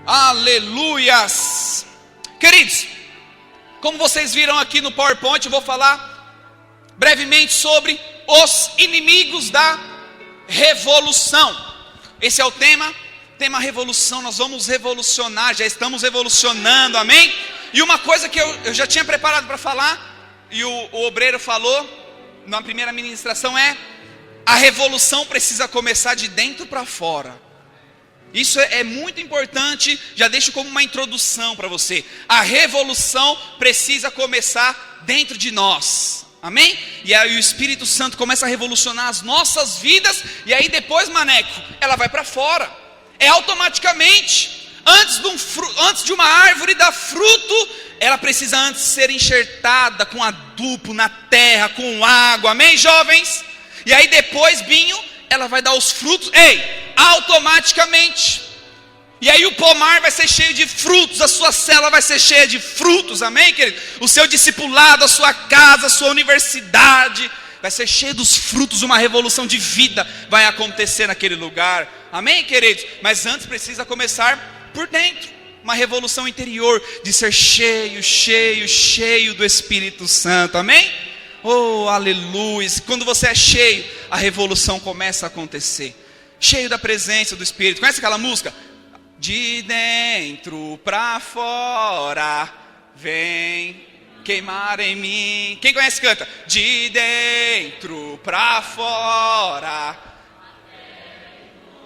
Aleluias. Queridos, como vocês viram aqui no PowerPoint, eu vou falar brevemente sobre os inimigos da revolução. Esse é o tema revolução. Nós vamos revolucionar, já estamos revolucionando, amém? E uma coisa que eu já tinha preparado para falar, e o obreiro falou na primeira ministração, é: a revolução precisa começar de dentro para fora. Isso é muito importante, já deixo como uma introdução para você. A revolução precisa começar dentro de nós, amém? E aí o Espírito Santo começa a revolucionar as nossas vidas, e aí depois, maneco, ela vai para fora. É automaticamente. Antes de uma árvore dar fruto, ela precisa antes ser enxertada com adubo na terra, com água, amém, jovens? E aí depois, Binho, ela vai dar os frutos, automaticamente. E aí o pomar vai ser cheio de frutos, a sua célula vai ser cheia de frutos, amém, querido? O seu discipulado, a sua casa, a sua universidade vai ser cheio dos frutos. Uma revolução de vida vai acontecer naquele lugar, amém, queridos? Mas antes precisa começar por dentro, uma revolução interior, de ser cheio do Espírito Santo, amém? Oh, aleluia. Quando você é cheio, a revolução começa a acontecer. Cheio da presença do Espírito. Conhece aquela música? De dentro para fora vem queimar em mim. Quem conhece canta? De dentro para fora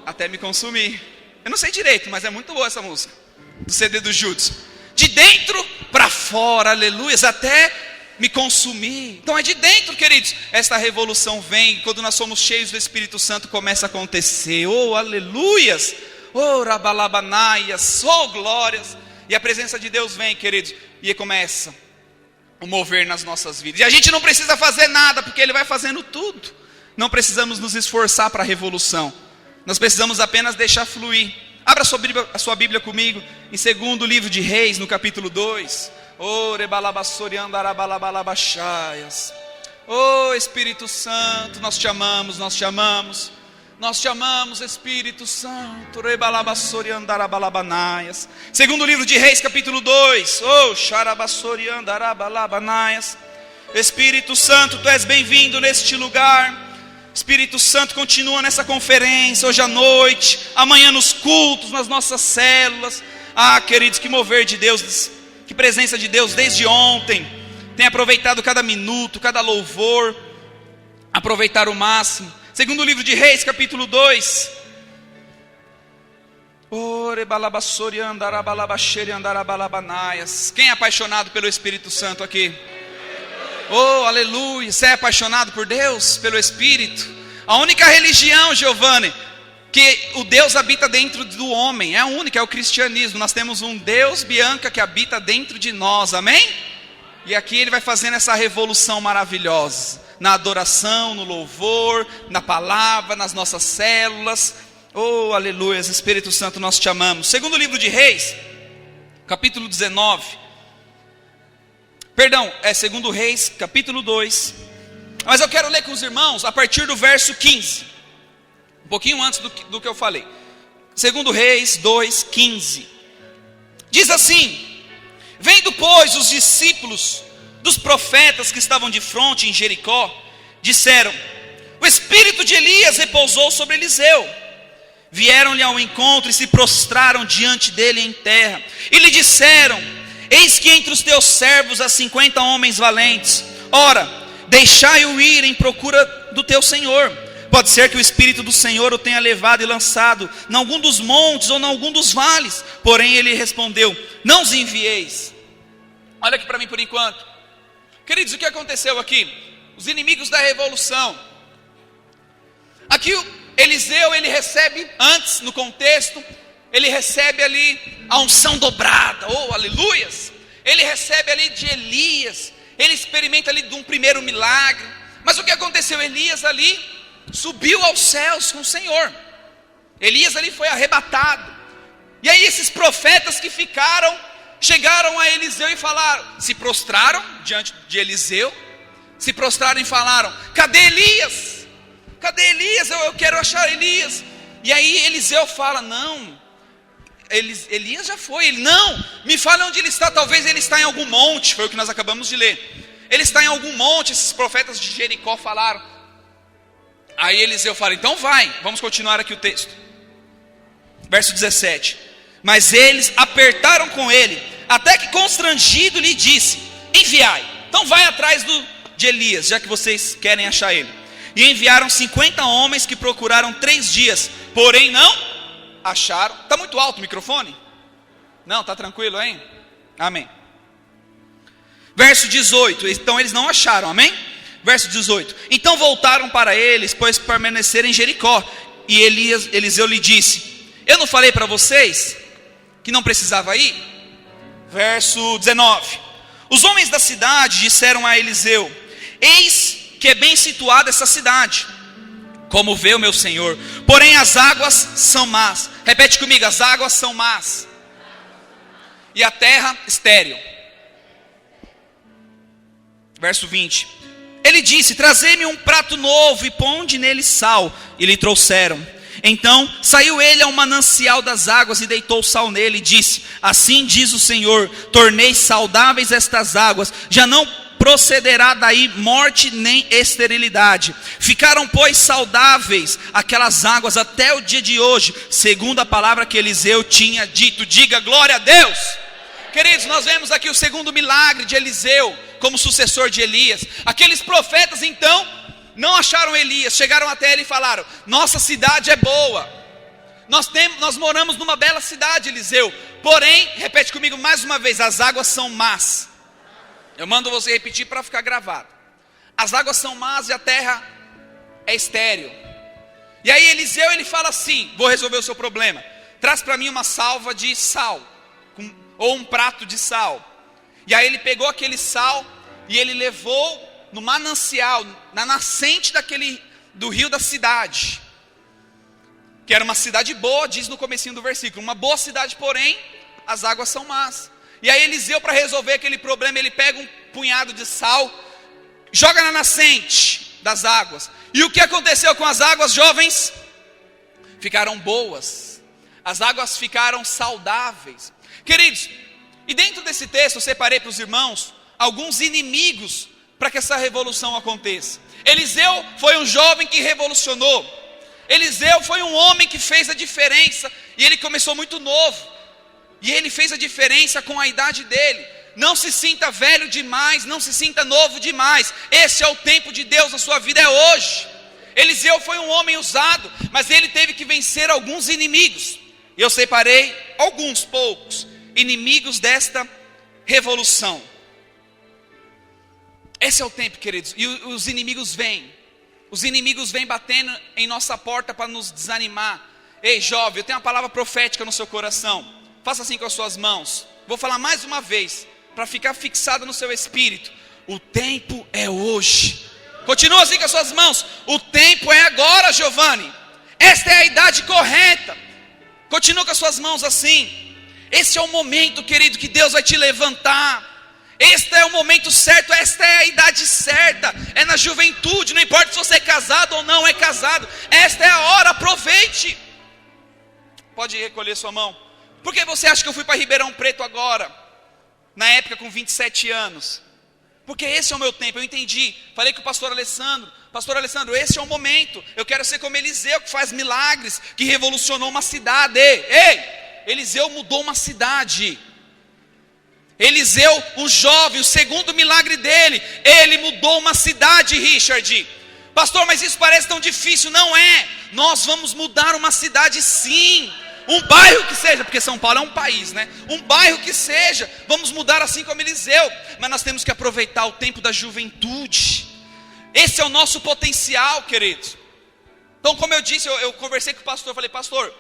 até me consumir. Eu não sei direito, mas é muito boa essa música, do CD do Judas. De dentro para fora, aleluia, até me consumir. Então é de dentro, queridos. Esta revolução vem quando nós somos cheios do Espírito Santo, começa a acontecer. Oh, aleluias. Oh, rabalabanaias. Oh, glórias. E a presença de Deus vem, queridos, e começa o mover nas nossas vidas. E a gente não precisa fazer nada, porque Ele vai fazendo tudo. Não precisamos nos esforçar para a revolução. Nós precisamos apenas deixar fluir. Abra a sua Bíblia comigo em 2º livro de Reis, no capítulo 2. Oh, Espírito Santo, nós te amamos, nós te amamos. Nós te amamos, Espírito Santo. 2º livro de Reis, capítulo 2. Oh, Espírito Santo, tu és bem-vindo neste lugar. Espírito Santo, continua nessa conferência, hoje à noite, amanhã nos cultos, nas nossas células. Ah, queridos, que mover de Deus, que presença de Deus desde ontem. Tem aproveitado cada minuto, cada louvor, aproveitar o máximo. 2º livro de Reis, capítulo 2. Quem é apaixonado pelo Espírito Santo aqui? Oh, aleluia. Você é apaixonado por Deus, pelo Espírito? A única religião, Giovanni, que o Deus habita dentro do homem, é a única, é o cristianismo. Nós temos um Deus, Bianca, que habita dentro de nós, amém? E aqui Ele vai fazendo essa revolução maravilhosa, na adoração, no louvor, na palavra, nas nossas células. Oh, aleluia, Espírito Santo, nós te amamos. 2º livro de Reis, capítulo 19. Perdão, é 2º Reis, capítulo 2. Mas eu quero ler com os irmãos a partir do verso 15. Um pouquinho antes do que eu falei. 2º Reis 2, 15. Diz assim: vendo, pois, os discípulos dos profetas que estavam de fronte em Jericó, disseram: o espírito de Elias repousou sobre Eliseu. Vieram-lhe ao encontro e se prostraram diante dele em terra. E lhe disseram: eis que entre os teus servos há 50 homens valentes. Ora, deixai-o ir em procura do teu Senhor. Pode ser que o Espírito do Senhor o tenha levado e lançado em algum dos montes ou em algum dos vales. Porém ele respondeu: não os envieis. Olha aqui para mim por enquanto. Queridos, o que aconteceu aqui? Os inimigos da revolução. Aqui o Eliseu, ele recebe antes, no contexto, ele recebe ali a unção dobrada, oh, aleluias. Ele recebe ali de Elias, ele experimenta ali de um primeiro milagre. Mas o que aconteceu? Elias ali subiu aos céus com o Senhor. Elias ali foi arrebatado. E aí esses profetas que ficaram, chegaram a Eliseu e falaram, se prostraram diante de Eliseu, se prostraram e falaram: cadê Elias? Cadê Elias? Eu quero achar Elias. E aí Eliseu fala: não, Elias já foi. Ele, não, me fala onde ele está. Talvez ele está em algum monte. Foi o que nós acabamos de ler. Ele está em algum monte. Esses profetas de Jericó falaram. Aí Eliseu fala, então vai. Vamos continuar aqui o texto. Verso 17. Mas eles apertaram com ele, até que constrangido lhe disse, enviai. Então vai atrás de Elias, já que vocês querem achar ele. E enviaram 50 homens que procuraram 3 dias, porém não acharam. Está muito alto o microfone? Não, está tranquilo, hein? Amém. Verso 18, então eles não acharam, amém? Verso 18, então voltaram para eles, pois permaneceram em Jericó. E Eliseu lhe disse, eu não falei para vocês que não precisava ir? Verso 19, os homens da cidade disseram a Eliseu, eis que é bem situada essa cidade, como vê o meu senhor, porém as águas são más. Repete comigo, as águas são más, e a terra estéril. Verso 20, ele disse, trazei-me um prato novo e ponde nele sal. E lhe trouxeram. Então saiu ele a um manancial das águas e deitou sal nele e disse, assim diz o Senhor, tornei saudáveis estas águas, já não procederá daí morte nem esterilidade. Ficaram pois saudáveis aquelas águas até o dia de hoje, segundo a palavra que Eliseu tinha dito. Diga glória a Deus. Queridos, nós vemos aqui o segundo milagre de Eliseu como sucessor de Elias. Aqueles profetas então não acharam Elias, chegaram até ele e falaram, nossa cidade é boa, nós moramos numa bela cidade, Eliseu, porém, repete comigo mais uma vez, as águas são más. Eu mando você repetir para ficar gravado. As águas são más e a terra é estéril. E aí Eliseu ele fala assim, vou resolver o seu problema, traz para mim uma salva de sal, ou um prato de sal. E aí ele pegou aquele sal e ele levou no manancial, na nascente do rio da cidade, que era uma cidade boa, diz no comecinho do versículo, uma boa cidade, porém as águas são más. E aí Eliseu, para resolver aquele problema, ele pega um punhado de sal, joga na nascente das águas. E o que aconteceu com as águas, jovens? Ficaram boas, as águas ficaram saudáveis. Queridos, e dentro desse texto eu separei para os irmãos alguns inimigos para que essa revolução aconteça. Eliseu foi um jovem que revolucionou. Eliseu foi um homem que fez a diferença. E ele começou muito novo. E ele fez a diferença com a idade dele. Não se sinta velho demais, não se sinta novo demais. Esse é o tempo de Deus na sua vida, é hoje. Eliseu foi um homem usado, mas ele teve que vencer alguns inimigos. Eu separei alguns poucos inimigos desta revolução. Esse é o tempo, queridos, e os inimigos vêm. Os inimigos vêm batendo em nossa porta para nos desanimar. Ei jovem, eu tenho uma palavra profética no seu coração. Faça assim com as suas mãos. Vou falar mais uma vez, para ficar fixado no seu espírito. O tempo é hoje. Continua assim com as suas mãos. O tempo é agora, Giovanni. Esta é a idade correta. Continua com as suas mãos assim. Esse é o momento, querido, que Deus vai te levantar. Este é o momento certo, esta é a idade certa. É na juventude, não importa se você é casado ou não é casado. Esta é a hora, aproveite. Pode recolher sua mão. Por que você acha que eu fui para Ribeirão Preto agora? Na época com 27 anos. Porque esse é o meu tempo, eu entendi. Falei com o pastor Alessandro, esse é o momento. Eu quero ser como Eliseu, que faz milagres, que revolucionou uma cidade. Ei, Eliseu mudou uma cidade. Eliseu, um jovem, o segundo milagre dele, ele mudou uma cidade, Richard. Pastor, mas isso parece tão difícil. Não é, nós vamos mudar uma cidade sim. Um bairro que seja, porque São Paulo é um país, né? Um bairro que seja, vamos mudar assim como Eliseu. Mas nós temos que aproveitar o tempo da juventude. Esse é o nosso potencial, queridos. Então, como eu disse, eu conversei com o pastor, falei, pastor,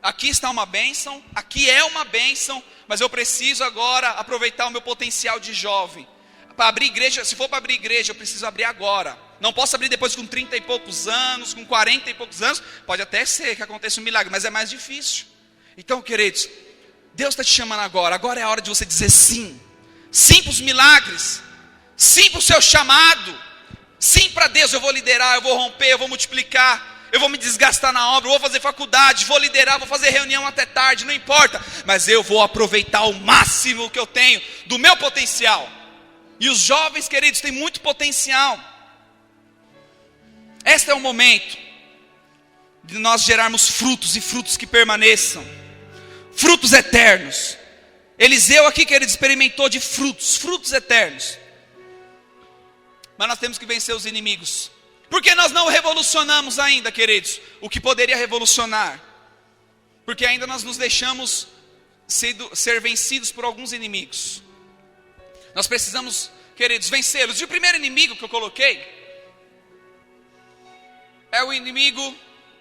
aqui está uma bênção, aqui é uma bênção, mas eu preciso agora aproveitar o meu potencial de jovem. Para abrir igreja, se for para abrir igreja, eu preciso abrir agora. Não posso abrir depois com 30 e poucos anos, com 40 e poucos anos. Pode até ser que aconteça um milagre, mas é mais difícil. Então, queridos, Deus está te chamando agora. Agora é a hora de você dizer sim. Sim para os milagres. Sim para o seu chamado. Sim para Deus, eu vou liderar, eu vou romper, eu vou multiplicar. eu vou me desgastar na obra, vou fazer faculdade, vou liderar, vou fazer reunião até tarde, não importa, mas eu vou aproveitar o máximo que eu tenho do meu potencial. E os jovens, queridos, têm muito potencial. Este é o momento de nós gerarmos frutos, e frutos que permaneçam, frutos eternos. Eliseu aqui, querido, experimentou de frutos eternos. Mas nós temos que vencer os inimigos. Porque nós não revolucionamos ainda, queridos, o que poderia revolucionar. Porque ainda nós nos deixamos ser vencidos por alguns inimigos. Nós precisamos, queridos, vencê-los. E o primeiro inimigo que eu coloquei é o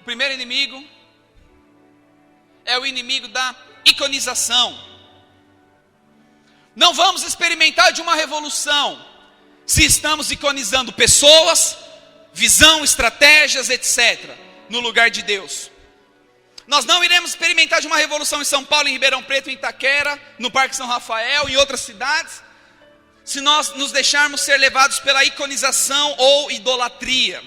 primeiro inimigo é o inimigo da iconização. Não vamos experimentar de uma revolução se estamos iconizando pessoas, visão, estratégias, etc., no lugar de Deus. Nós não iremos experimentar de uma revolução em São Paulo, em Ribeirão Preto, em Itaquera, no Parque São Rafael, em outras cidades, se nós nos deixarmos ser levados pela iconização ou idolatria.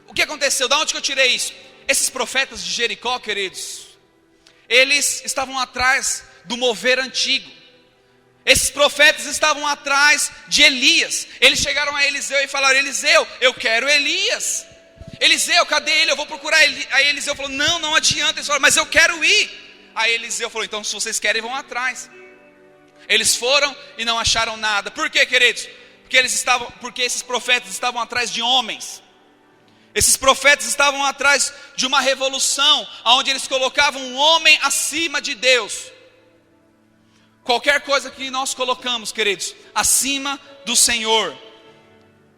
O que aconteceu? Da onde que eu tirei isso? Esses profetas de Jericó, queridos, eles estavam atrás do mover antigo. Esses profetas estavam atrás de Elias. Eles chegaram a Eliseu e falaram: Eliseu, eu quero Elias. Eliseu, cadê ele? Eu vou procurar ele. Aí Eliseu falou: não adianta. Eles falaram: mas eu quero ir. Aí Eliseu falou: então se vocês querem, vão atrás. Eles foram e não acharam nada. Por quê, queridos? Porque esses profetas estavam atrás de homens. Esses profetas estavam atrás de uma revolução, onde eles colocavam um homem acima de Deus. Qualquer coisa que nós colocamos, queridos, acima do Senhor,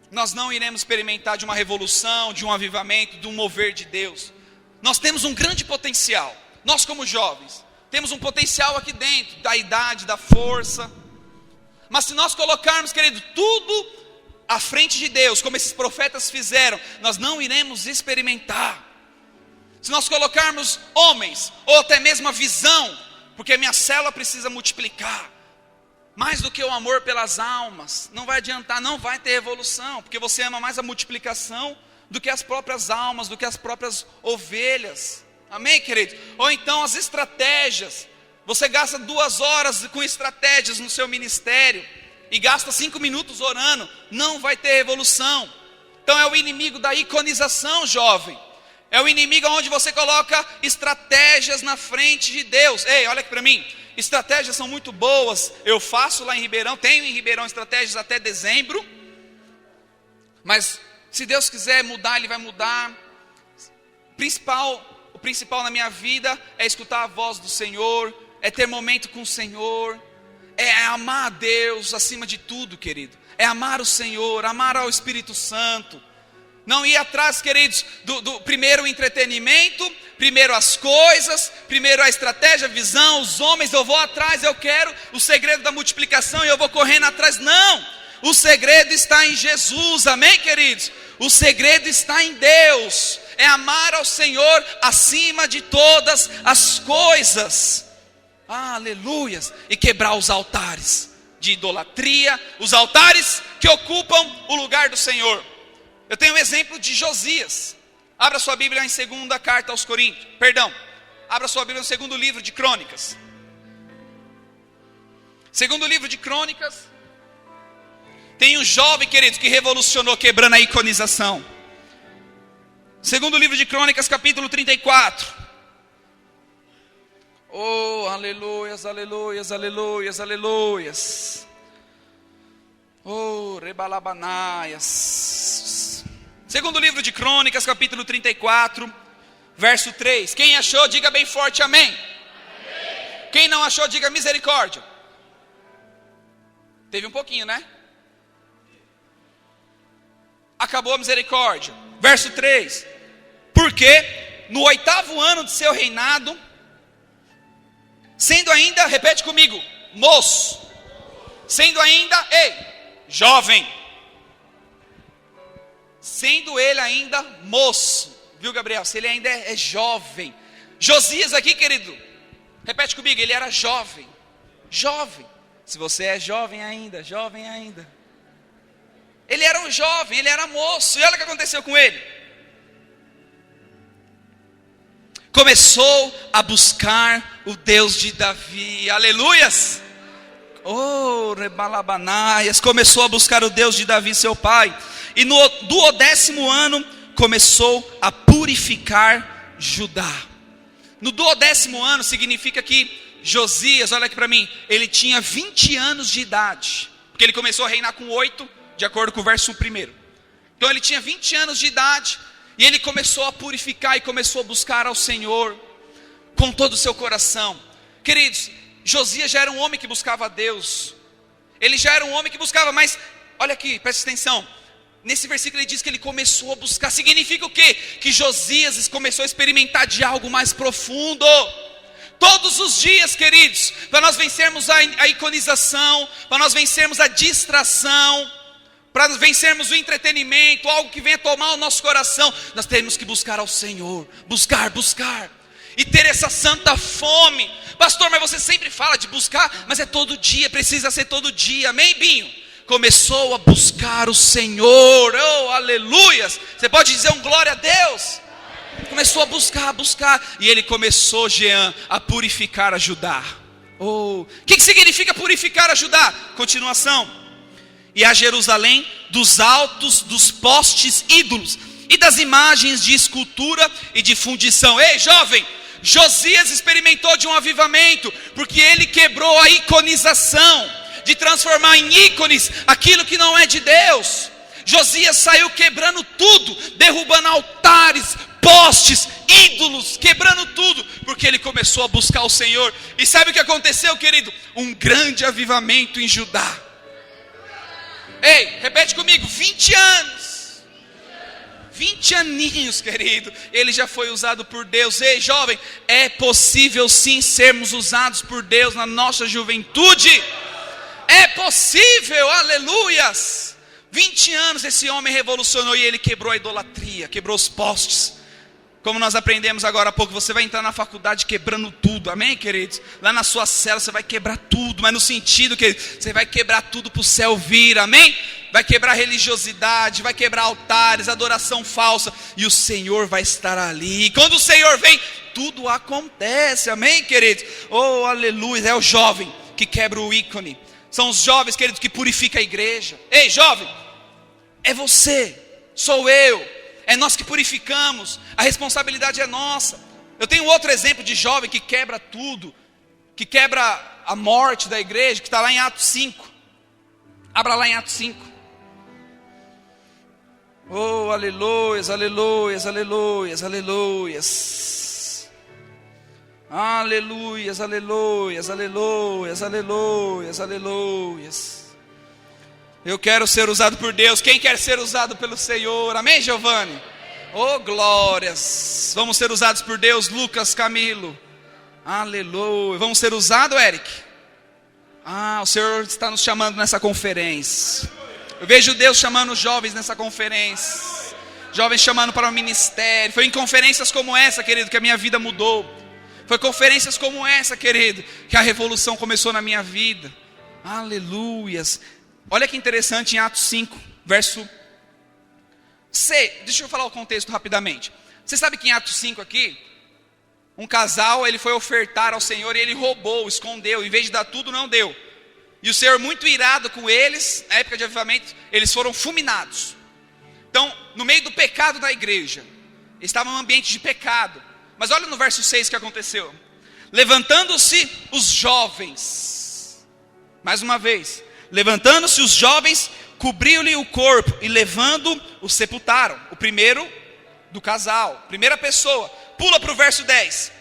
nós não iremos experimentar de uma revolução, de um avivamento, de um mover de Deus. Nós temos um grande potencial. Nós como jovens, temos um potencial aqui dentro, da idade, da força. Mas se nós colocarmos, querido, tudo à frente de Deus, como esses profetas fizeram, nós não iremos experimentar. Se nós colocarmos homens, ou até mesmo a visão, porque a minha célula precisa multiplicar, mais do que o amor pelas almas, não vai adiantar, não vai ter evolução, porque você ama mais a multiplicação do que as próprias almas, do que as próprias ovelhas. Amém, querido? Ou então as estratégias. Você gasta 2 horas com estratégias no seu ministério e gasta 5 minutos orando, não vai ter evolução. Então é o inimigo da iconização, jovem. É o inimigo onde você coloca estratégias na frente de Deus. Ei, olha aqui para mim. Estratégias são muito boas. Eu faço lá em Ribeirão, tenho em Ribeirão estratégias até dezembro. Mas se Deus quiser mudar, Ele vai mudar. O principal na minha vida é escutar a voz do Senhor, é ter momento com o Senhor, é amar a Deus acima de tudo, querido. É amar o Senhor, amar ao Espírito Santo. Não ir atrás, queridos, do primeiro entretenimento, primeiro as coisas, primeiro a estratégia, a visão, os homens. Eu vou atrás, eu quero o segredo da multiplicação e eu vou correndo atrás. Não, o segredo está em Jesus, amém, queridos? O segredo está em Deus, é amar ao Senhor acima de todas as coisas. Aleluias. E quebrar os altares de idolatria, os altares que ocupam o lugar do Senhor. Eu tenho um exemplo de Josias. Abra sua Bíblia em 2ª carta aos Coríntios. Abra sua Bíblia no 2º livro de Crônicas. 2º livro de Crônicas. Tem um jovem, querido, que revolucionou quebrando a iconização. 2º livro de Crônicas, capítulo 34. Oh, aleluias, aleluias, aleluias, aleluias. Oh, rebalabanaias. 2º livro de Crônicas, capítulo 34, verso 3. Quem achou, diga bem forte amém. Amém. Quem não achou, diga misericórdia. Teve um pouquinho, né? Acabou a misericórdia. Verso 3. Porque no 8º ano de seu reinado, sendo ainda, repete comigo, moço, sendo ainda, jovem, sendo ele ainda moço, viu, Gabriel? Se ele ainda é jovem. Josias aqui, querido, repete comigo, ele era jovem. Se você é jovem ainda. Ele era um jovem, ele era moço. E olha o que aconteceu com ele. começou a buscar o Deus de Davi. Aleluias! Oh, Rebalabanaias, começou a buscar o Deus de Davi, seu pai. E no 12º ano, começou a purificar Judá. No 12º ano, significa que Josias, olha aqui para mim, ele tinha 20 anos de idade. Porque ele começou a reinar com 8, de acordo com o verso 1. Então ele tinha 20 anos de idade, e ele começou a purificar e começou a buscar ao Senhor com todo o seu coração. Queridos, Josias já era um homem que buscava a Deus. Ele já era um homem que buscava, mas olha aqui, presta atenção. Nesse versículo ele diz que ele começou a buscar. Significa o quê? Que Josias começou a experimentar de algo mais profundo. Todos os dias, queridos, para nós vencermos a iconização, para nós vencermos a distração, para nós vencermos o entretenimento, algo que venha tomar o nosso coração, nós temos que buscar ao Senhor. Buscar e ter essa santa fome. Pastor, mas você sempre fala de buscar, mas é todo dia, precisa ser todo dia, amém, Binho? Começou a buscar o Senhor, oh, aleluias. Você pode dizer um glória a Deus? Começou a buscar, e ele começou, Jean, a purificar a Judá. Oh, o que significa purificar a Judá? Continuação. E a Jerusalém dos altos, dos postes ídolos, e das imagens de escultura e de fundição. Ei, jovem, Josias experimentou de um avivamento, porque ele quebrou a iconização, de transformar em ícones aquilo que não é de Deus. Josias saiu quebrando tudo, derrubando altares, postes, ídolos, quebrando tudo, porque ele começou a buscar o Senhor. E sabe o que aconteceu, querido? Um grande avivamento em Judá. Ei, repete comigo, 20 anos, 20 aninhos, querido, ele já foi usado por Deus. Ei, jovem, é possível sim sermos usados por Deus na nossa juventude. É possível, aleluias. 20 anos esse homem revolucionou, e ele quebrou a idolatria, quebrou os postes. Como nós aprendemos agora há pouco, você vai entrar na faculdade quebrando tudo, amém, queridos? Lá na sua cela você vai quebrar tudo, mas no sentido que você vai quebrar tudo para o céu vir, amém? Vai quebrar religiosidade, vai quebrar altares, adoração falsa, e o Senhor vai estar ali. E quando o Senhor vem, tudo acontece, amém, queridos? Oh, aleluia, é o jovem que quebra o ícone. São os jovens, queridos, que purificam a igreja. Ei, jovem, é você, sou eu, é nós que purificamos, a responsabilidade é nossa. Eu tenho outro exemplo de jovem que quebra tudo, que quebra a morte da igreja, que está lá em Atos 5. Abra lá em Atos 5. Oh, aleluias, aleluias, aleluias, aleluias. Aleluias, aleluias, aleluias, aleluias, aleluias. Eu quero ser usado por Deus. Quem quer ser usado pelo Senhor? Amém, Giovanni? Oh, glórias. Vamos ser usados por Deus, Lucas, Camilo. Aleluia. Vamos ser usados, Eric? O Senhor está nos chamando nessa conferência. Eu vejo Deus chamando os jovens nessa conferência. Jovens chamando para o ministério. Foi em conferências como essa, querido, que a minha vida mudou. Foi conferências como essa, querido, que a revolução começou na minha vida. Aleluias. Olha que interessante em Atos 5, verso C. Deixa eu falar o contexto rapidamente. Você sabe que em Atos 5 aqui, um casal, ele foi ofertar ao Senhor e ele roubou, escondeu. Em vez de dar tudo, não deu. E o Senhor, muito irado com eles, na época de avivamento, eles foram fulminados. Então, no meio do pecado da igreja, eles estavam em um ambiente de pecado. Mas olha no verso 6 que aconteceu. Levantando-se os jovens, mais uma vez, levantando-se os jovens, cobriu-lhe o corpo e levando, o sepultaram. O primeiro do casal, primeira pessoa. Pula para o verso 10.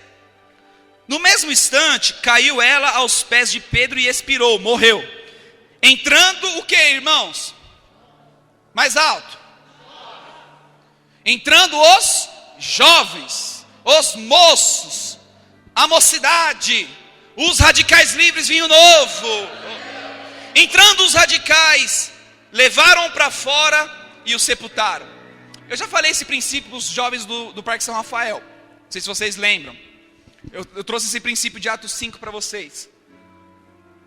No mesmo instante, caiu ela aos pés de Pedro e expirou, morreu. Entrando o que, irmãos? Mais alto. Entrando os jovens, os moços, a mocidade, os radicais livres, vinho novo. Entrando os radicais, levaram para fora e o sepultaram. Eu já falei esse princípio para os jovens do Parque São Rafael. Não sei se vocês lembram. Eu trouxe esse princípio de Atos 5 para vocês.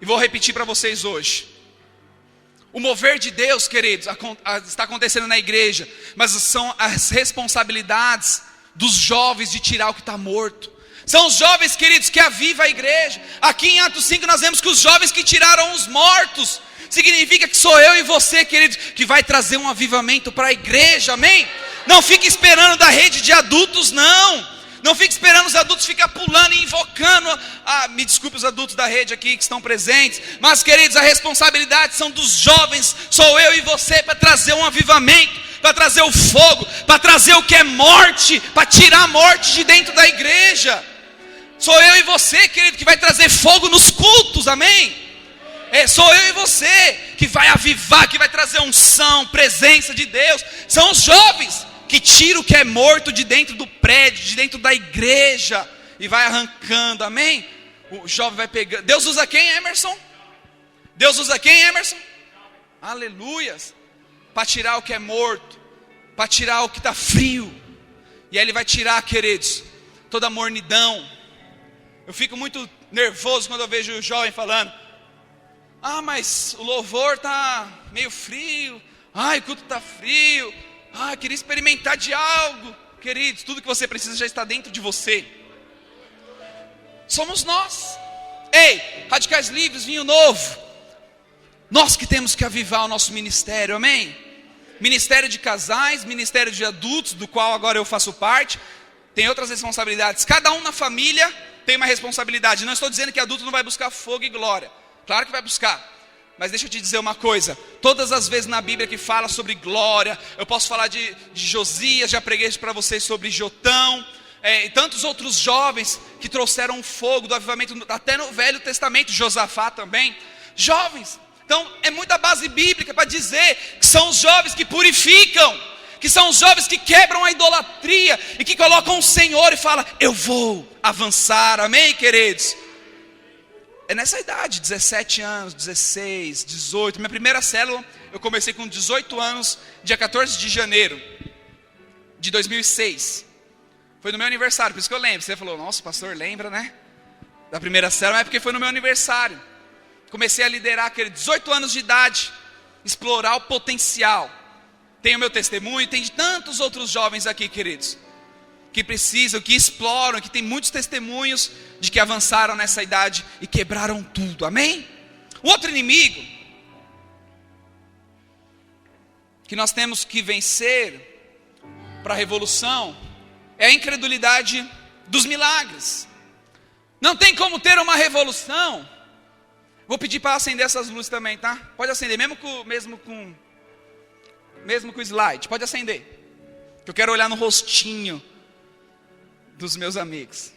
E vou repetir para vocês hoje. O mover de Deus, queridos, está acontecendo na igreja. Mas são as responsabilidades dos jovens de tirar o que está morto. São os jovens, queridos, que avivam a igreja. Aqui em Atos 5 nós vemos que os jovens que tiraram os mortos, significa que sou eu e você, queridos, que vai trazer um avivamento para a igreja, amém? Não fique esperando da rede de adultos, não. Não fique esperando os adultos ficar pulando e invocando. Me desculpe os adultos da rede aqui que estão presentes. Mas, queridos, a responsabilidade são dos jovens. Sou eu e você para trazer um avivamento, para trazer o fogo, para trazer o que é morte, para tirar a morte de dentro da igreja. Sou eu e você, querido, que vai trazer fogo nos cultos, amém? Sou eu e você que vai avivar, que vai trazer unção, presença de Deus. São os jovens que tira o que é morto de dentro do prédio, de dentro da igreja, e vai arrancando, amém? O jovem vai pegando. Deus usa quem, Emerson? Deus usa quem, Emerson? Aleluias. Para tirar o que é morto, para tirar o que está frio. E aí ele vai tirar, queridos, toda a mornidão. Eu fico muito nervoso quando eu vejo o jovem falando: mas o louvor está meio frio, o culto está frio, queria experimentar de algo. Queridos, tudo que você precisa já está dentro de você. Somos nós. Ei, Radicais Livres, Vinho Novo, nós que temos que avivar o nosso ministério, amém? Ministério de casais, ministério de adultos, do qual agora eu faço parte, tem outras responsabilidades. Cada um na família tem uma responsabilidade. Não estou dizendo que adulto não vai buscar fogo e glória, claro que vai buscar. Mas deixa eu te dizer uma coisa, todas as vezes na Bíblia que fala sobre glória, eu posso falar de Josias, já preguei para vocês sobre Jotão, e tantos outros jovens que trouxeram fogo do avivamento, até no Velho Testamento, Josafá também, jovens. Então é muita base bíblica para dizer que são os jovens que purificam, que são os jovens que quebram a idolatria, e que colocam o Senhor e falam: eu vou avançar, amém, queridos? É nessa idade, 17 anos, 16, 18. Minha primeira célula, eu comecei com 18 anos, dia 14 de janeiro de 2006. Foi no meu aniversário, por isso que eu lembro. Você falou: nossa, pastor, lembra, né? Da primeira célula, mas é porque foi no meu aniversário. Comecei a liderar aquele 18 anos de idade, explorar o potencial. Tem o meu testemunho, tem de tantos outros jovens aqui, queridos, que precisam, que exploram, que tem muitos testemunhos de que avançaram nessa idade e quebraram tudo, amém? O outro inimigo que nós temos que vencer para a revolução é a incredulidade dos milagres. Não tem como ter uma revolução. Vou pedir para acender essas luzes também, tá? Pode acender, mesmo com o slide, pode acender, que eu quero olhar no rostinho dos meus amigos.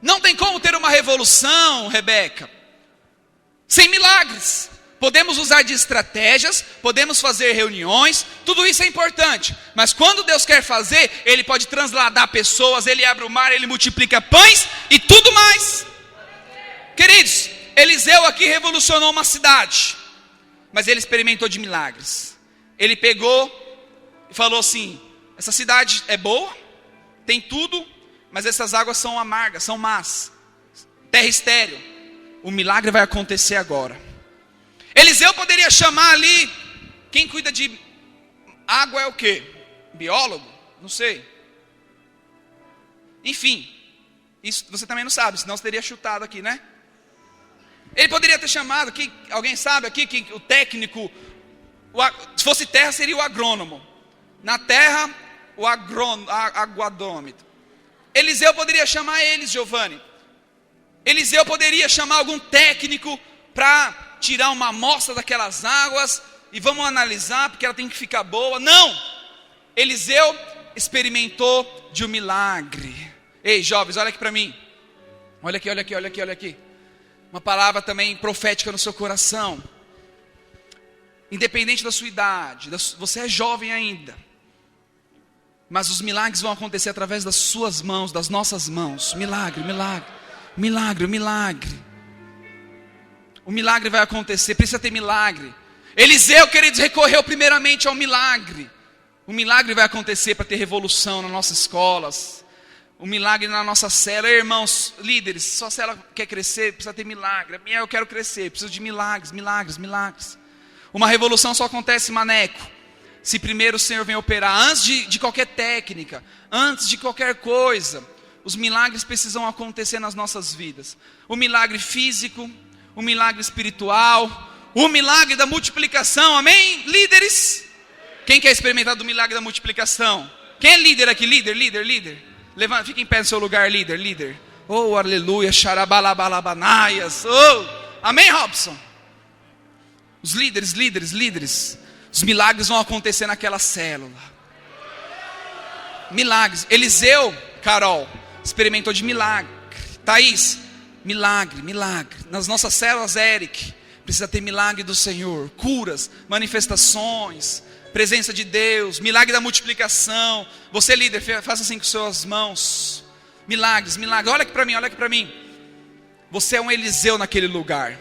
Não tem como ter uma revolução, Rebeca, sem milagres. Podemos usar de estratégias, podemos fazer reuniões, tudo isso é importante. Mas quando Deus quer fazer, Ele pode transladar pessoas, Ele abre o mar, Ele multiplica pães e tudo mais. Queridos, Eliseu aqui revolucionou uma cidade, mas ele experimentou de milagres. Ele pegou e falou assim: essa cidade é boa, tem tudo, mas essas águas são amargas, são más, terra estéril. O milagre vai acontecer agora. Eliseu poderia chamar ali, quem cuida de água é o quê? Biólogo? Não sei. Enfim, isso você também não sabe, senão você teria chutado aqui, né? Ele poderia ter chamado, alguém sabe aqui, que o técnico, se fosse terra seria o agrônomo, na terra o aguadômetro. Eliseu poderia chamar eles, Giovanni. Eliseu poderia chamar algum técnico para tirar uma amostra daquelas águas e vamos analisar porque ela tem que ficar boa. Não, Eliseu experimentou de um milagre. Ei, jovens, olha aqui para mim. Olha aqui, olha aqui, olha aqui, olha aqui. Uma palavra também profética no seu coração. Independente da sua idade, você é jovem ainda, mas os milagres vão acontecer através das suas mãos, das nossas mãos. Milagre, milagre, milagre, milagre. O milagre vai acontecer, precisa ter milagre. Eliseu, queridos, recorreu primeiramente ao milagre. O milagre vai acontecer para ter revolução nas nossas escolas. O milagre na nossa célula. Irmãos, líderes, sua célula quer crescer, precisa ter milagre. A minha, eu quero crescer, preciso de milagres, milagres, milagres. Uma revolução só acontece, maneco, Se primeiro o Senhor vem operar, antes de qualquer técnica, antes de qualquer coisa, os milagres precisam acontecer nas nossas vidas. O milagre físico, o milagre espiritual, o milagre da multiplicação, amém? Líderes? Quem quer experimentar do milagre da multiplicação? Quem é líder aqui? Líder. Levanta, fica em pé no seu lugar, líder. Oh, aleluia, xarabalabalabanaia. Oh, amém, Robson? Os líderes. Os milagres vão acontecer naquela célula. Milagres. Eliseu, Carol, experimentou de milagre. Thaís, milagre. Nas nossas células, Eric, precisa ter milagre do Senhor. Curas, manifestações, presença de Deus, milagre da multiplicação. Você, líder, faça assim com suas mãos. Milagres. Olha aqui para mim. Você é um Eliseu naquele lugar.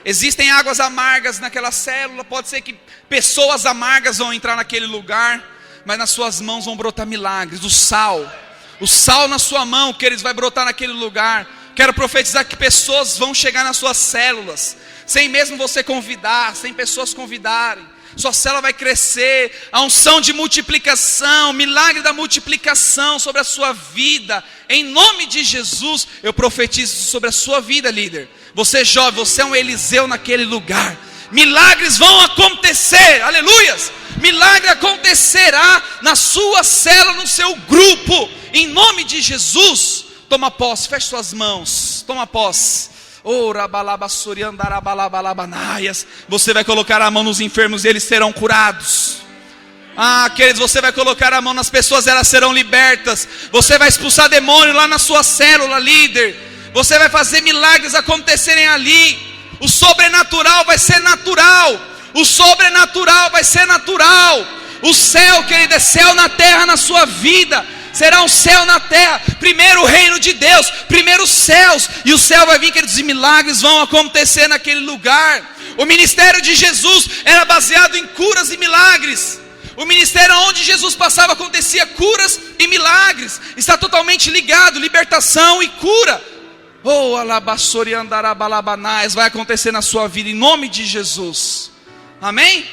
Existem águas amargas naquela célula. Pode ser que pessoas amargas vão entrar naquele lugar, mas nas suas mãos vão brotar milagres. O sal na sua mão, queridos, vai brotar naquele lugar. Quero profetizar que pessoas vão chegar nas suas células, sem mesmo você convidar, sem pessoas convidarem. Sua célula vai crescer, a unção de multiplicação, milagre da multiplicação sobre a sua vida. Em nome de Jesus, eu profetizo sobre a sua vida, líder. Você jovem, você é um Eliseu naquele lugar. Milagres vão acontecer, aleluias. Milagre acontecerá na sua célula, no seu grupo. Em nome de Jesus, toma posse, feche suas mãos, toma posse. Você vai colocar a mão nos enfermos e eles serão curados. Queridos, você vai colocar a mão nas pessoas, elas serão libertas. Você vai expulsar demônio lá na sua célula, líder. Você vai fazer milagres acontecerem ali. O sobrenatural vai ser natural. O sobrenatural vai ser natural. O céu, querido, é céu na terra na sua vida. Será um céu na terra. Primeiro o reino de Deus, primeiro os céus. E o céu vai vir, queridos, e milagres vão acontecer naquele lugar. O ministério de Jesus era baseado em curas e milagres. O ministério onde Jesus passava acontecia curas e milagres. Está totalmente ligado, libertação e cura. Vai acontecer na sua vida em nome de Jesus. Amém?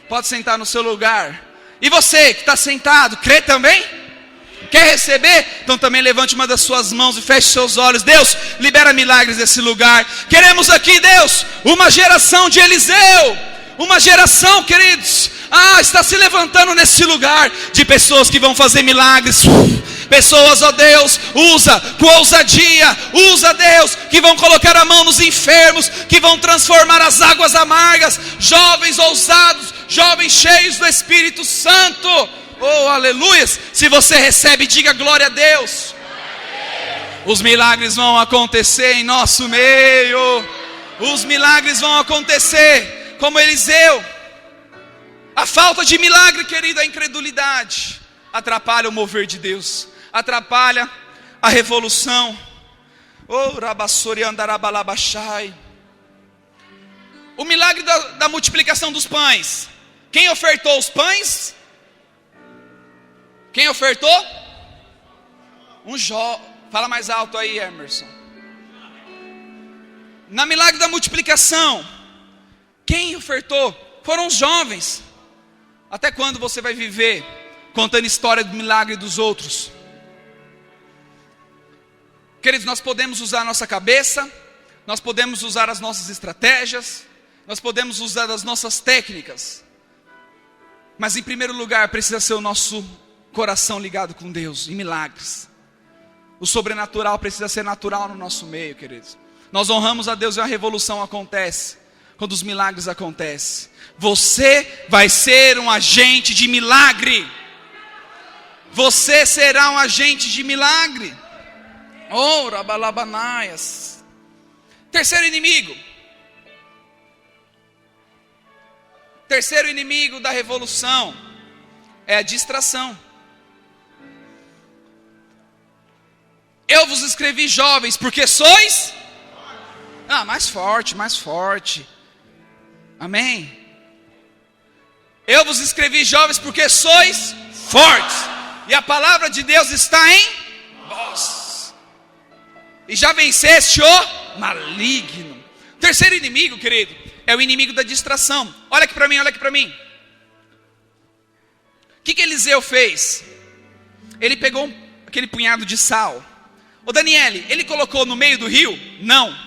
Pode sentar no seu lugar. E você que está sentado, crê também? Quer receber? Então também levante uma das suas mãos e feche seus olhos. Deus, libera milagres nesse lugar. Queremos aqui, Deus, uma geração de Eliseu. Uma geração, queridos, está se levantando nesse lugar de pessoas que vão fazer milagres. Pessoas, ó Deus, usa com ousadia. Usa, Deus, que vão colocar a mão nos enfermos, que vão transformar as águas amargas. Jovens ousados, jovens cheios do Espírito Santo. Oh, aleluias. Se você recebe, diga glória a Deus. Os milagres vão acontecer em nosso meio. Os milagres vão acontecer. Como Eliseu. A falta de milagre, querido, a incredulidade atrapalha o mover de Deus, atrapalha a revolução. O milagre da multiplicação dos pães. Quem ofertou os pães? Quem ofertou? Fala mais alto aí, Emerson. Na milagre da multiplicação, quem ofertou? Foram os jovens. Até quando você vai viver contando história do milagre dos outros? Queridos, nós podemos usar a nossa cabeça, nós podemos usar as nossas estratégias, nós podemos usar as nossas técnicas, mas em primeiro lugar precisa ser o nosso coração ligado com Deus, em milagres. O sobrenatural precisa ser natural no nosso meio, queridos. Nós honramos a Deus e a revolução acontece quando os milagres acontecem. Você vai ser um agente de milagre. Você será um agente de milagre. Rabalabanias. Terceiro inimigo. Terceiro inimigo da revolução é a distração. Eu vos escrevi, jovens, porque sois mais forte. Amém. Eu vos escrevi, jovens, porque sois fortes, e a palavra de Deus está em vós, e já venceste o maligno. Terceiro inimigo, querido, é o inimigo da distração. Olha aqui para mim. que Eliseu fez? Ele pegou aquele punhado de sal. Ô Daniele, ele colocou no meio do rio? Não.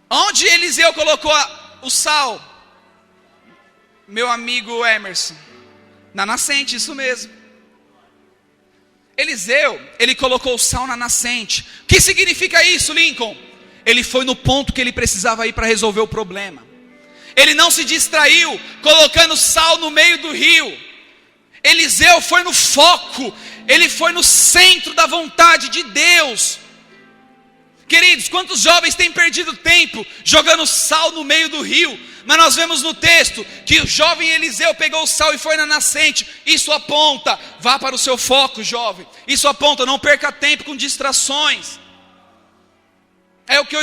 Onde Eliseu colocou o sal? Meu amigo Emerson, na nascente, isso mesmo. Eliseu, ele colocou o sal na nascente. O que significa isso, Lincoln? Ele foi no ponto que ele precisava ir para resolver o problema. Ele não se distraiu colocando sal no meio do rio. Eliseu foi no foco, ele foi no centro da vontade de Deus. Queridos, quantos jovens têm perdido tempo jogando sal no meio do rio? Mas nós vemos no texto que o jovem Eliseu pegou o sal e foi na nascente. Isso aponta, vá para o seu foco, jovem. Isso aponta, não perca tempo com distrações. É o que eu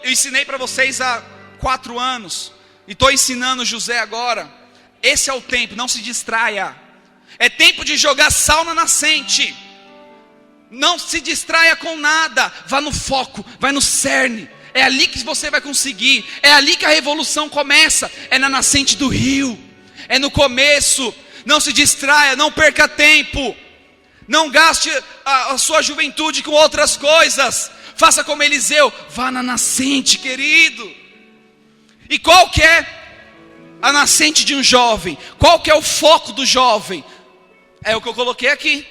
ensinei para vocês há 4 anos. E estou ensinando José agora. Esse é o tempo, não se distraia. É tempo de jogar sal na nascente. Não se distraia com nada. Vá no foco, vai no cerne. É ali que você vai conseguir. É ali que a revolução começa. É na nascente do rio. É no começo. Não se distraia, não perca tempo. Não gaste a sua juventude com outras coisas. Faça como Eliseu. Vá na nascente, querido. E qual que é a nascente de um jovem? Qual que é o foco do jovem? É o que eu coloquei aqui.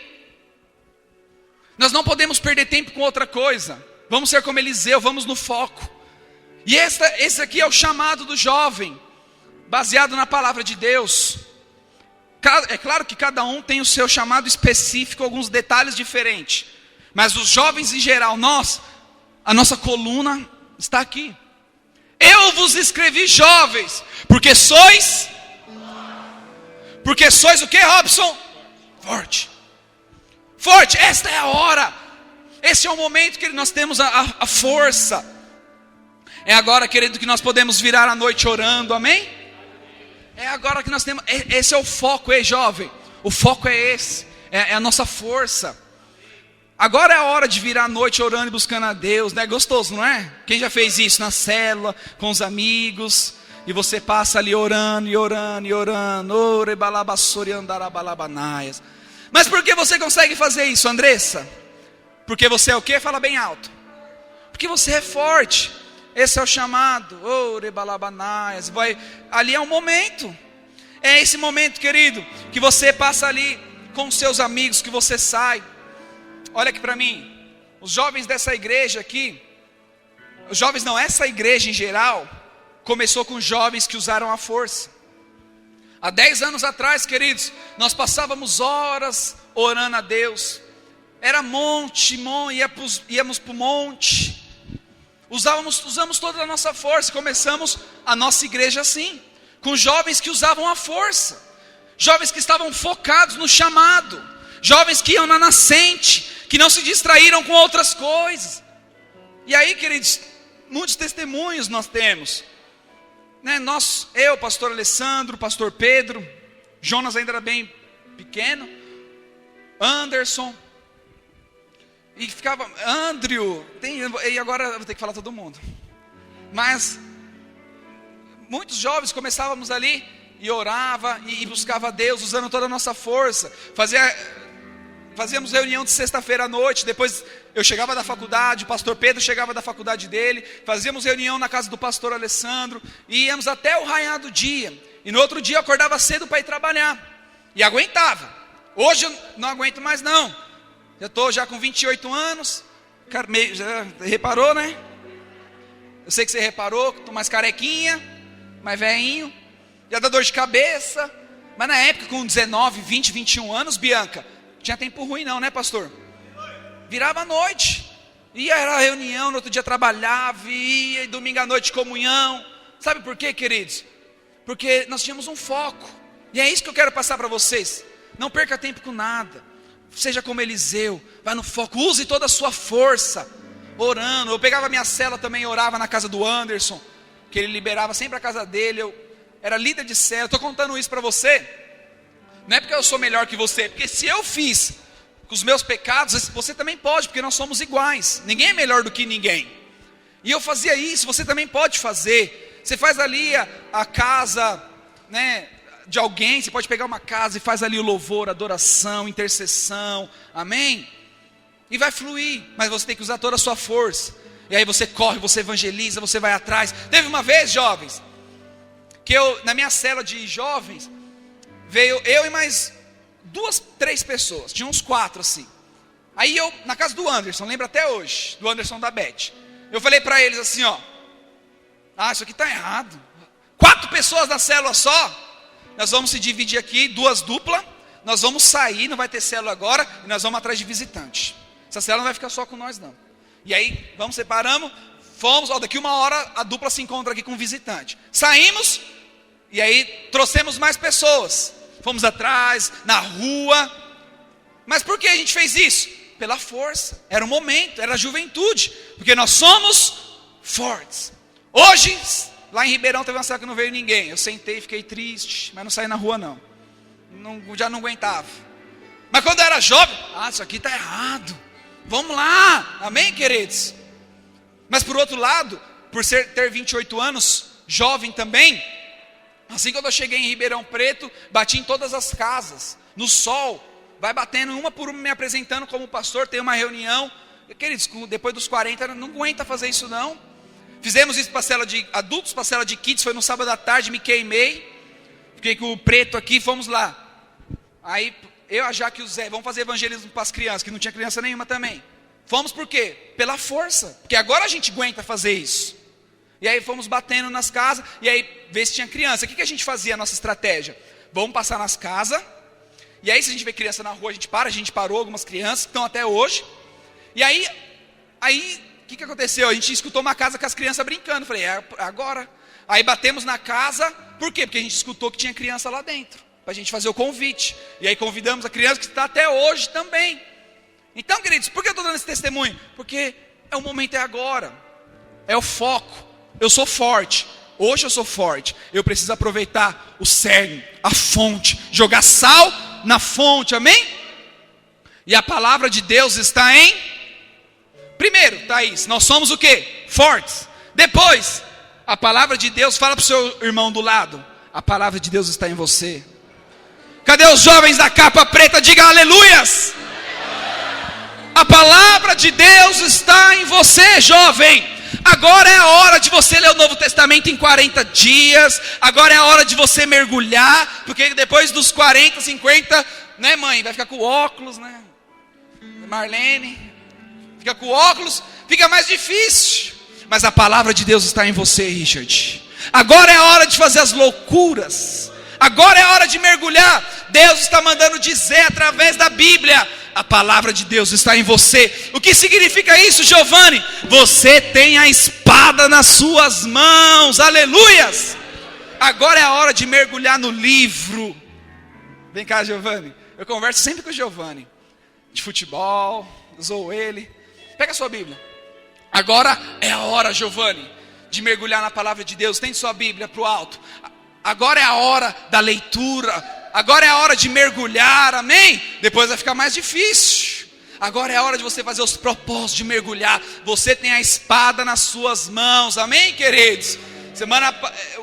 Nós não podemos perder tempo com outra coisa. Vamos ser como Eliseu, vamos no foco. E esse aqui é o chamado do jovem, baseado na palavra de Deus. É claro que cada um tem o seu chamado específico, alguns detalhes diferentes. Mas os jovens em geral, a nossa coluna está aqui. Eu vos escrevi jovens, porque sois o que, Robson? Forte. Forte, esta é a hora. Esse é o momento que nós temos a força. É agora, querido, que nós podemos virar a noite orando, amém? É agora que nós temos, esse é o foco, jovem. O foco é esse, é a nossa força. Agora é a hora de virar a noite orando e buscando a Deus, né? Gostoso, não é? Quem já fez isso na célula, com os amigos, e você passa ali orando e orando e orando. Mas por que você consegue fazer isso, Andressa? Porque você é o quê? Fala bem alto. Porque você é forte. Esse é o chamado. Ali é um momento. É esse momento, querido, que você passa ali com os seus amigos, que você sai. Olha aqui para mim. Os jovens dessa igreja aqui, os jovens não, essa igreja em geral, começou com jovens que usaram a força. Há 10 anos atrás, queridos, nós passávamos horas orando a Deus. Era monte, íamos para o monte. Usamos toda a nossa força. Começamos a nossa igreja assim, com jovens que usavam a força. Jovens que estavam focados no chamado. Jovens que iam na nascente, que não se distraíram com outras coisas. E aí, queridos, muitos testemunhos nós temos. Eu, pastor Alessandro, pastor Pedro, Jonas ainda era bem pequeno, Anderson, e ficava, Andrew, e agora eu vou ter que falar todo mundo. Mas muitos jovens começávamos ali e orava e buscava a Deus, usando toda a nossa força. Fazíamos reunião de sexta-feira à noite. Depois eu chegava da faculdade, o pastor Pedro chegava da faculdade dele. Fazíamos reunião na casa do pastor Alessandro. E íamos até o raiar do dia. E no outro dia eu acordava cedo para ir trabalhar. E aguentava. Hoje eu não aguento mais não. Já estou com 28 anos. Já reparou, né? Eu sei que você reparou, estou mais carequinha, mais velhinho. Já dá dor de cabeça. Mas na época, com 19, 20, 21 anos, Bianca, não tinha tempo ruim não, né, pastor? Virava à noite. Ia, era reunião, no outro dia trabalhava, ia, e domingo à noite comunhão. Sabe por quê, queridos? Porque nós tínhamos um foco. E é isso que eu quero passar para vocês. Não perca tempo com nada. Seja como Eliseu, vai no foco, use toda a sua força, orando. Eu pegava minha cela também e orava na casa do Anderson, que ele liberava sempre a casa dele. Eu era líder de cela. Estou contando isso para você, não é porque eu sou melhor que você, porque se eu fiz com os meus pecados, você também pode, porque nós somos iguais, ninguém é melhor do que ninguém. E eu fazia isso, você também pode fazer. Você faz ali a casa, né? de alguém, você pode pegar uma casa e faz ali o louvor, adoração, intercessão, amém? E vai fluir, mas você tem que usar toda a sua força. E aí você corre, você evangeliza, você vai atrás. Teve uma vez, jovens, que na minha célula de jovens, veio eu e mais 2, 3 pessoas, tinha uns 4 assim. Aí eu, na casa do Anderson, lembro até hoje, do Anderson da Beth, eu falei para eles assim, ó, isso aqui está errado. 4 pessoas na célula só, nós vamos se dividir aqui, 2 duplas, nós vamos sair, não vai ter célula agora, e nós vamos atrás de visitante. Essa célula não vai ficar só com nós não. E aí, separamos, fomos, daqui 1 hora a dupla se encontra aqui com o visitante. Saímos, e aí trouxemos mais pessoas. Fomos atrás, na rua. Mas por que a gente fez isso? Pela força, era o momento, era a juventude. Porque nós somos fortes. Hoje, lá em Ribeirão teve uma célula que não veio ninguém. Eu sentei, fiquei triste, mas não saí na rua não. Já não aguentava. Mas quando eu era jovem, isso aqui está errado. Vamos lá, amém, queridos? Mas por outro lado, por ter 28 anos, jovem também, assim quando eu cheguei em Ribeirão Preto, bati em todas as casas, no sol, vai batendo uma por uma, me apresentando como pastor, tem uma reunião. Queridos, depois dos 40, não aguenta fazer isso não. Fizemos isso para a célula de adultos, para a célula de kids, foi no sábado à tarde, me queimei, fiquei com o preto aqui, fomos lá. Aí eu, a Jaque e o Zé, vamos fazer evangelismo para as crianças, que não tinha criança nenhuma também. Fomos por quê? Pela força, porque agora a gente aguenta fazer isso. E aí fomos batendo nas casas, e aí ver se tinha criança. O que a gente fazia, a nossa estratégia? Vamos passar nas casas, e aí se a gente vê criança na rua, a gente parou algumas crianças, que estão até hoje. E aí o que aconteceu? A gente escutou uma casa com as crianças brincando, falei, agora. Aí batemos na casa, por quê? Porque a gente escutou que tinha criança lá dentro, para a gente fazer o convite. E aí convidamos a criança que está até hoje também. Então, queridos, por que eu estou dando esse testemunho? Porque o momento é agora, é o foco. Eu sou forte, hoje eu sou forte. Eu preciso aproveitar o cerne, a fonte, jogar sal na fonte, amém? E a palavra de Deus está em... Primeiro, Thaís, nós somos o quê? Fortes. Depois, a palavra de Deus, fala para o seu irmão do lado, a palavra de Deus está em você. Cadê os jovens da capa preta? Diga aleluias. A palavra de Deus está em você, jovem. Agora é a hora de você ler o Novo Testamento em 40 dias. Agora é a hora de você mergulhar. Porque depois dos 40, 50, né, mãe? Vai ficar com óculos, né? Marlene, fica com óculos, fica mais difícil. Mas a palavra de Deus está em você, Richard. Agora é a hora de fazer as loucuras. Agora é a hora de mergulhar. Deus está mandando dizer através da Bíblia. A palavra de Deus está em você. O que significa isso, Giovanni? Você tem a espada nas suas mãos. Aleluias. Agora é a hora de mergulhar no livro. Vem cá, Giovanni. Eu converso sempre com o Giovanni. De futebol, usou ele. Pega a sua Bíblia. Agora é a hora, Giovanni, de mergulhar na palavra de Deus. Tem sua Bíblia para o alto. Agora é a hora da leitura. Agora é a hora de mergulhar, amém? Depois vai ficar mais difícil. Agora é a hora de você fazer os propósitos de mergulhar. Você tem a espada nas suas mãos, amém, queridos?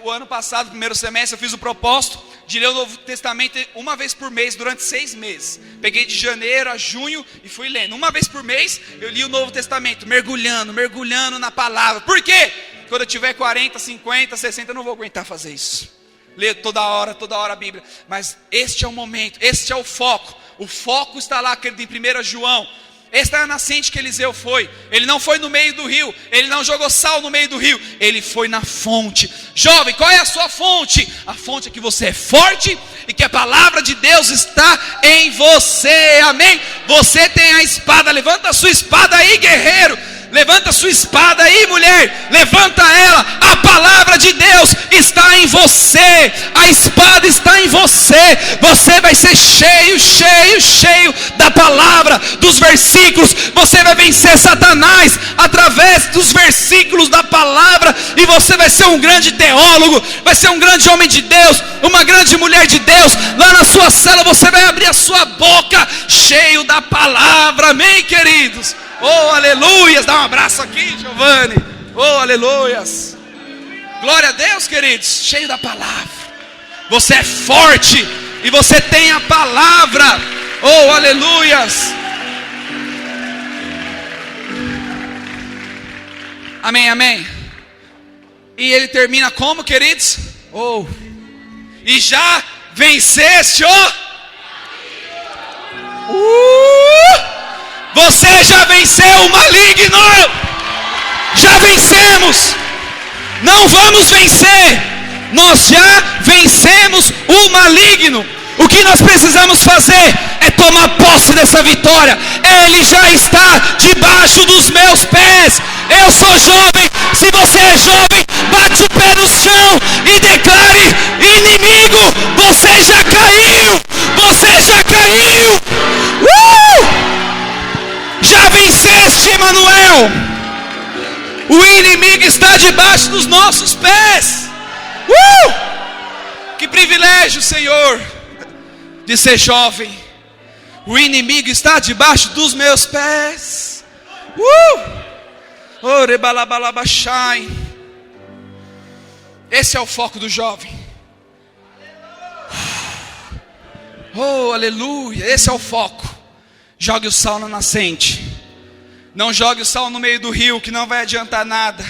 O ano passado, primeiro semestre, eu fiz o propósito de ler o Novo Testamento uma vez por mês durante 6 meses. Peguei de janeiro a junho e fui lendo. Uma vez por mês eu li o Novo Testamento, mergulhando na palavra. Por quê? Quando eu tiver 40, 50, 60, eu não vou aguentar fazer isso. Ler toda hora a Bíblia. Mas este é o momento, este é o foco. O foco está lá, querido, em 1 João. Esta é a nascente que Eliseu foi. Ele não foi no meio do rio. Ele não jogou sal no meio do rio. Ele foi na fonte. Jovem, qual é a sua fonte? A fonte é que você é forte e que a palavra de Deus está em você. Amém? Você tem a espada. Levanta a sua espada aí, guerreiro. Levanta a sua espada aí, mulher. Levanta ela. A palavra de Deus está em você. A espada está em você. Você vai ser cheio da palavra, dos versículos. Você vai vencer Satanás através dos versículos da palavra. E você vai ser um grande teólogo. Vai ser um grande homem de Deus. Uma grande mulher de Deus. Lá na sua cela você vai abrir a sua boca cheio da palavra. Amém, queridos? Oh, aleluias, dá um abraço aqui, Giovanni. Oh, aleluias. Glória a Deus, queridos, cheio da palavra. Você é forte e você tem a palavra. Oh, aleluias. Amém, amém. E ele termina como, queridos? Oh, e já venceste você já venceu o maligno. Já vencemos. Não vamos vencer. Nós já vencemos o maligno. O que nós precisamos fazer é tomar posse dessa vitória. Ele já está debaixo dos meus pés. Eu sou jovem. Se você é jovem, bate o pé no chão e declare: inimigo, você já caiu. Você já caiu. Já venceste, Emanuel. O inimigo está debaixo dos nossos pés. Que privilégio, Senhor, de ser jovem. O inimigo está debaixo dos meus pés. Esse é o foco do jovem. Oh, aleluia. Esse é o foco. Jogue o sal na nascente. Não jogue o sal no meio do rio, que não vai adiantar nada.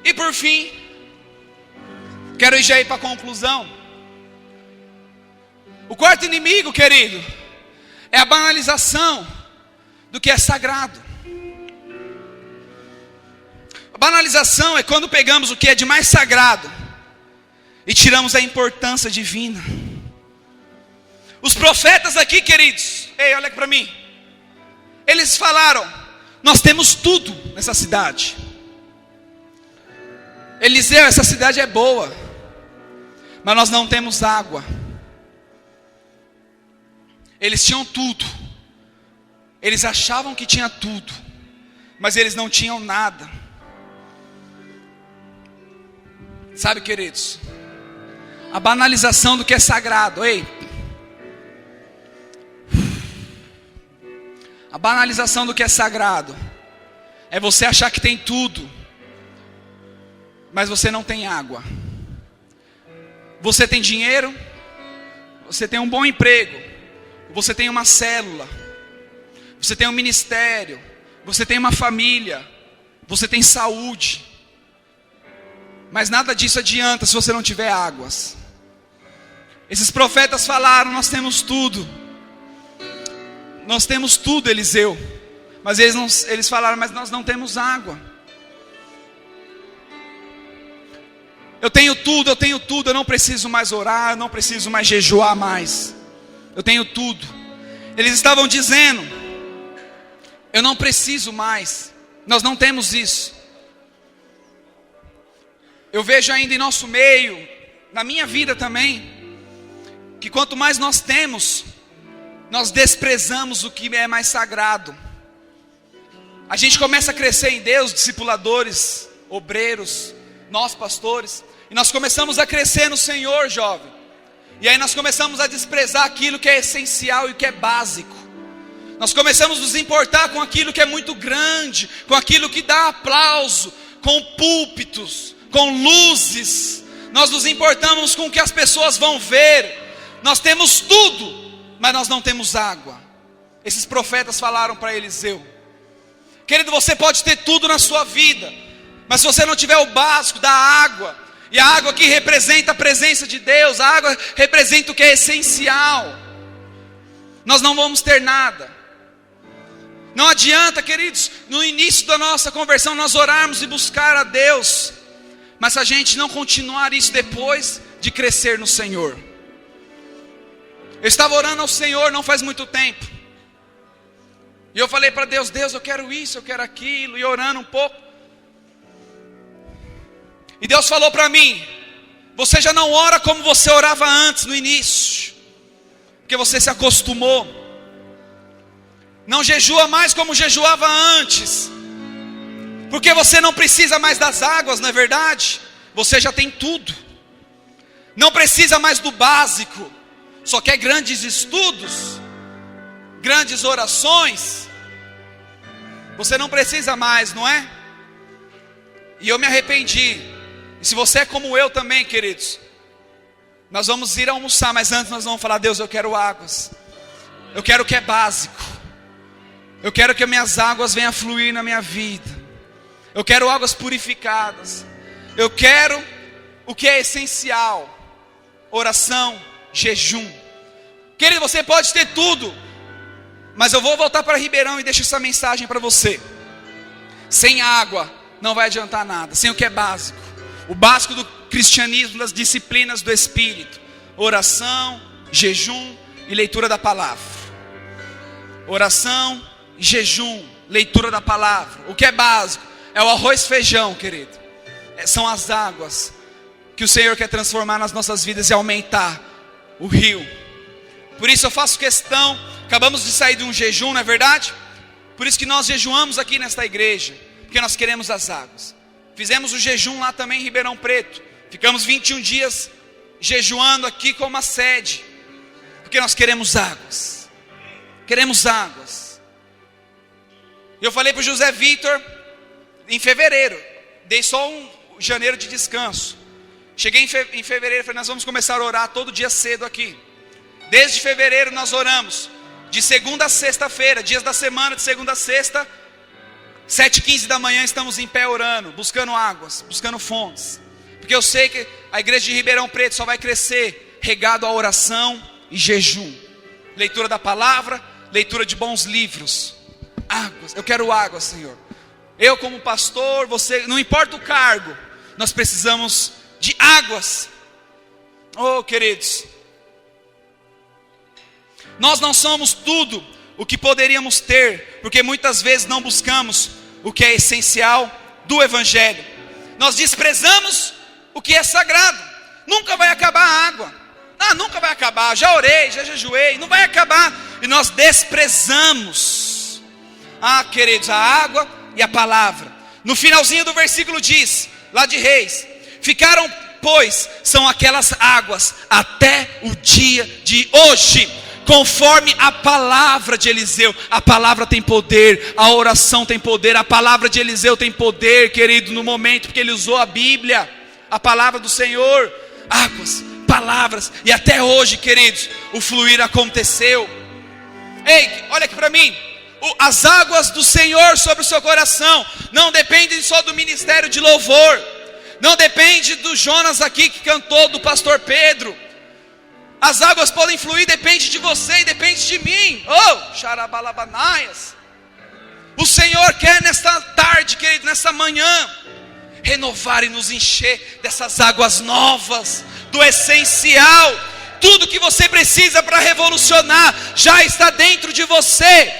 E por fim, quero já ir para a conclusão. O quarto inimigo, querido, é a banalização do que é sagrado. A banalização é quando pegamos o que é de mais sagrado e tiramos a importância divina. Os profetas aqui, queridos, ei, olha aqui para mim. Eles falaram: nós temos tudo nessa cidade. Eliseu, essa cidade é boa, mas nós não temos água. Eles tinham tudo. Eles achavam que tinha tudo, mas eles não tinham nada. Sabe, queridos, a banalização do que é sagrado. Ei, a banalização do que é sagrado é você achar que tem tudo, mas você não tem água. Você tem dinheiro, você tem um bom emprego, você tem uma célula, você tem um ministério, você tem uma família, você tem saúde, mas nada disso adianta se você não tiver águas. Esses profetas falaram: nós temos tudo. Nós temos tudo, Eliseu. Mas eles falaram: mas nós não temos água. Eu tenho tudo, eu não preciso mais orar, eu não preciso mais jejuar mais. Eu tenho tudo. Eles estavam dizendo: eu não preciso mais. Nós não temos isso. Eu vejo ainda em nosso meio, na minha vida também, que quanto mais nós temos, nós desprezamos o que é mais sagrado. A gente começa a crescer em Deus, discipuladores, obreiros, nós pastores, e nós começamos a crescer no Senhor, jovem. E aí nós começamos a desprezar aquilo que é essencial e que é básico. Nós começamos a nos importar com aquilo que é muito grande, com aquilo que dá aplauso, com púlpitos, com luzes. Nós nos importamos com o que as pessoas vão ver. Nós temos tudo, mas nós não temos água. Esses profetas falaram para Eliseu: querido, você pode ter tudo na sua vida, mas se você não tiver o básico da água, e a água que representa a presença de Deus, a água representa o que é essencial, nós não vamos ter nada. Não adianta, queridos, no início da nossa conversão nós orarmos e buscar a Deus, mas se a gente não continuar isso depois de crescer no Senhor. Eu estava orando ao Senhor não faz muito tempo, e eu falei para Deus: Deus, eu quero isso, eu quero aquilo, e orando um pouco, e Deus falou para mim: você já não ora como você orava antes, no início, porque você se acostumou. Não jejua mais como jejuava antes, porque você não precisa mais das águas, não é verdade? Você já tem tudo. Não precisa mais do básico. Só quer grandes estudos, grandes orações. Você não precisa mais, não é? E eu me arrependi. E se você é como eu também, queridos, Nós vamos ir almoçar, mas antes nós vamos falar: Deus, eu quero águas. Eu quero o que é básico. Eu quero que as minhas águas venham a fluir na minha vida. Eu quero águas purificadas. Eu quero o que é essencial: oração, jejum. Querido, você pode ter tudo, mas eu vou voltar para Ribeirão e deixo essa mensagem para você. Sem água não vai adiantar nada. Sem o que é básico. O básico do cristianismo, das disciplinas do Espírito: oração, jejum e leitura da palavra. Oração, jejum, leitura da palavra. O que é básico é o arroz e feijão, querido. São as águas que o Senhor quer transformar nas nossas vidas e aumentar o rio. Por isso eu faço questão. Acabamos de sair de um jejum, não é verdade? Por isso que nós jejuamos aqui nesta igreja, porque nós queremos as águas. Fizemos o jejum lá também em Ribeirão Preto. Ficamos 21 dias jejuando aqui como a sede, porque nós queremos águas. Queremos águas. Eu falei para o José Vitor em fevereiro, dei só um janeiro de descanso. Cheguei em fevereiro e falei: nós vamos começar a orar todo dia cedo aqui. Desde fevereiro nós oramos, de segunda a sexta-feira, dias da semana, de segunda a sexta, 7h15 da manhã estamos em pé orando, buscando águas, buscando fontes. Porque eu sei que a igreja de Ribeirão Preto só vai crescer regado a oração e jejum. Leitura da palavra, leitura de bons livros. Águas, eu quero águas, Senhor. Eu como pastor, você, não importa o cargo, nós precisamos de águas. Oh, queridos, nós não somos tudo o que poderíamos ter, porque muitas vezes não buscamos o que é essencial do Evangelho. Nós desprezamos o que é sagrado. Nunca vai acabar a água. Nunca vai acabar. Já orei, já jejuei, não vai acabar. E nós desprezamos. Queridos, a água e a palavra. No finalzinho do versículo diz, lá de Reis: ficaram, pois, são aquelas águas até o dia de hoje, conforme a palavra de Eliseu. A palavra tem poder, a oração tem poder, a palavra de Eliseu tem poder, querido, no momento, porque ele usou a Bíblia, a palavra do Senhor. Águas, palavras, e até hoje, queridos, o fluir aconteceu. Ei, olha aqui para mim. As águas do Senhor sobre o seu coração não dependem só do ministério de louvor, não depende do Jonas aqui que cantou, do pastor Pedro. As águas podem fluir, depende de você e depende de mim. Oh, xarabalabanaias. O Senhor quer nesta tarde, querido, nesta manhã, renovar e nos encher dessas águas novas, do essencial. Tudo que você precisa para revolucionar já está dentro de você.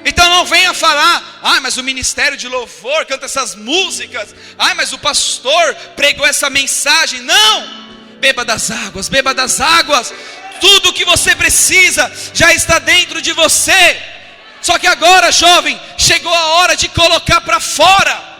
Então não venha falar: mas o ministério de louvor canta essas músicas, mas o pastor pregou essa mensagem. Não! Beba das águas, beba das águas. Tudo o que você precisa já está dentro de você. Só que agora, jovem, chegou a hora de colocar para fora.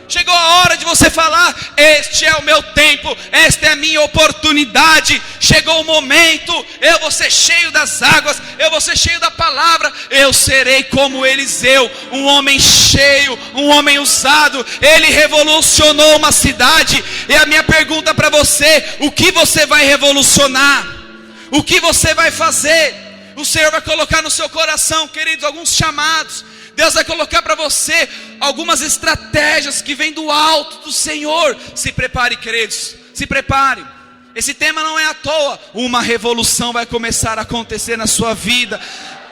Chegou a hora de você falar: este é o meu tempo, esta é a minha oportunidade. Chegou o momento, eu vou ser cheio das águas, eu vou ser cheio da palavra. Eu serei como Eliseu, um homem cheio, um homem usado. Ele revolucionou uma cidade. E a minha pergunta para você: o que você vai revolucionar? O que você vai fazer? O Senhor vai colocar no seu coração, queridos, alguns chamados. Deus vai colocar para você algumas estratégias que vêm do alto do Senhor. Se prepare, queridos, se prepare. Esse tema não é à toa. Uma revolução vai começar a acontecer na sua vida.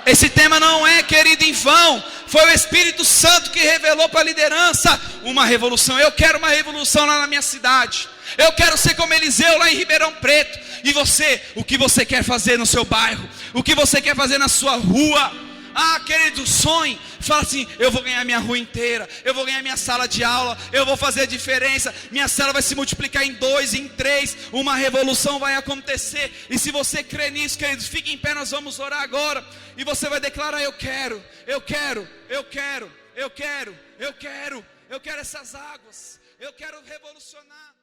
Esse tema não é, querido, em vão. Foi o Espírito Santo que revelou para a liderança uma revolução. Eu quero uma revolução lá na minha cidade. Eu quero ser como Eliseu lá em Ribeirão Preto. E você, o que você quer fazer no seu bairro? O que você quer fazer na sua rua? Querido, sonhe. Fala assim: eu vou ganhar minha rua inteira, eu vou ganhar minha sala de aula, eu vou fazer a diferença. Minha célula vai se multiplicar em 2, em 3. Uma revolução vai acontecer. E se você crê nisso, queridos, fique em pé, nós vamos orar agora. E você vai declarar: eu quero essas águas. Eu quero revolucionar.